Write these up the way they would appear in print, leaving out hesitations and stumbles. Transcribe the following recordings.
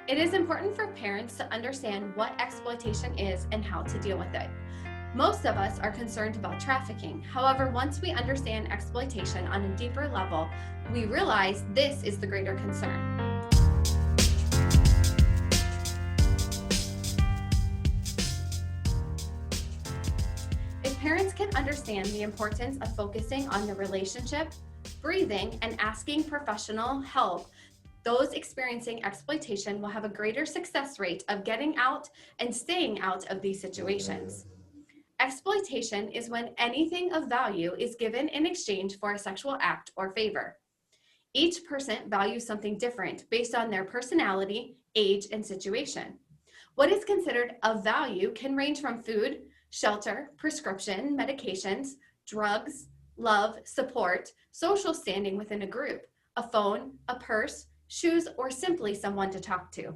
It is important for parents to understand what exploitation is and how to deal with it. Most of us are concerned about trafficking. However, once we understand exploitation on a deeper level, we realize this is the greater concern. If parents can understand the importance of focusing on the relationship, breathing, and asking professional help, those experiencing exploitation will have a greater success rate of getting out and staying out of these situations. Exploitation is when anything of value is given in exchange for a sexual act or favor. Each person values something different based on their personality, age, and situation. What is considered of value can range from food, shelter, prescription, medications, drugs, love, support, social standing within a group, a phone, a purse, shoes, or simply someone to talk to.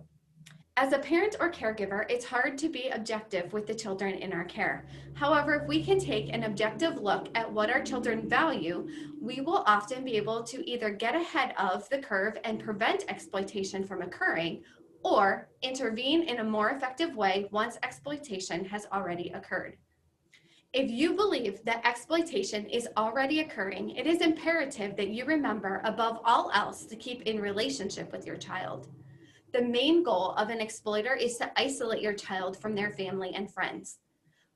As a parent or caregiver, it's hard to be objective with the children in our care. However, if we can take an objective look at what our children value, we will often be able to either get ahead of the curve and prevent exploitation from occurring, or intervene in a more effective way once exploitation has already occurred. If you believe that exploitation is already occurring, it is imperative that you remember above all else to keep in relationship with your child. The main goal of an exploiter is to isolate your child from their family and friends.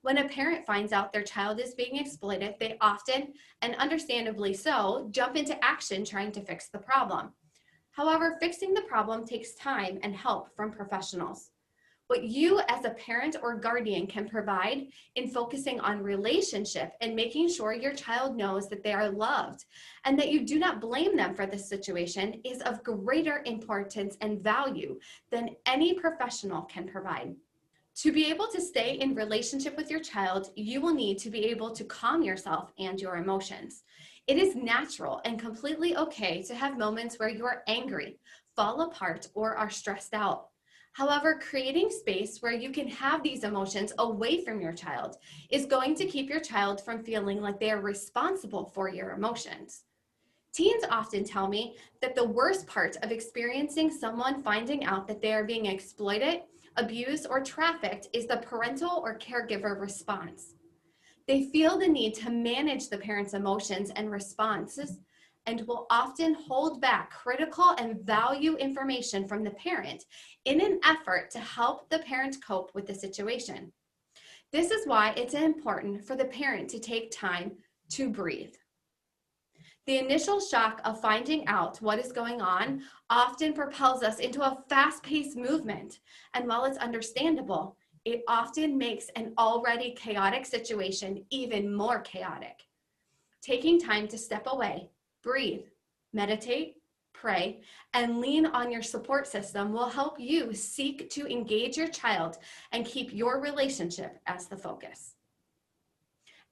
When a parent finds out their child is being exploited, they often, and understandably so, jump into action trying to fix the problem. However, fixing the problem takes time and help from professionals. What you as a parent or guardian can provide in focusing on relationship and making sure your child knows that they are loved and that you do not blame them for this situation is of greater importance and value than any professional can provide. To be able to stay in relationship with your child, you will need to be able to calm yourself and your emotions. It is natural and completely okay to have moments where you are angry, fall apart, or are stressed out. However, creating space where you can have these emotions away from your child is going to keep your child from feeling like they are responsible for your emotions. Teens often tell me that the worst part of experiencing someone finding out that they are being exploited, abused, or trafficked is the parental or caregiver response. They feel the need to manage the parent's emotions and responses and will often hold back critical and value information from the parent in an effort to help the parent cope with the situation. This is why it's important for the parent to take time to breathe. The initial shock of finding out what is going on often propels us into a fast-paced movement, and while it's understandable, it often makes an already chaotic situation even more chaotic. Taking time to step away, breathe, meditate, pray, and lean on your support system will help you seek to engage your child and keep your relationship as the focus.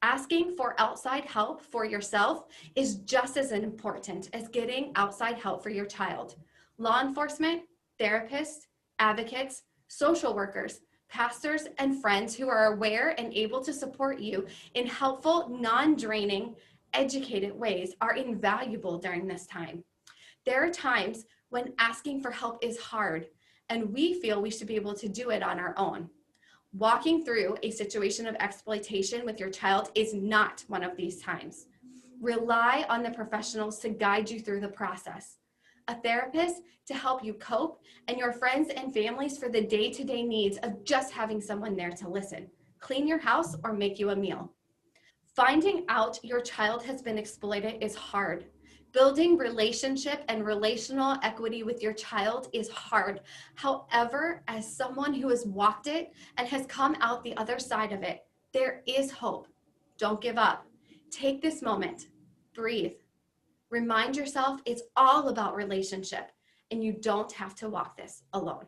Asking for outside help for yourself is just as important as getting outside help for your child. Law enforcement, therapists, advocates, social workers, pastors, and friends who are aware and able to support you in helpful, non-draining, educated ways are invaluable during this time. There are times when asking for help is hard, and we feel we should be able to do it on our own. Walking through a situation of exploitation with your child is not one of these times. Rely on the professionals to guide you through the process. A therapist to help you cope, and your friends and families for the day-to-day needs of just having someone there to listen, clean your house, or make you a meal. Finding out your child has been exploited is hard. Building relationship and relational equity with your child is hard. However, as someone who has walked it and has come out the other side of it, there is hope. Don't give up. Take this moment, breathe. Remind yourself it's all about relationship, and you don't have to walk this alone.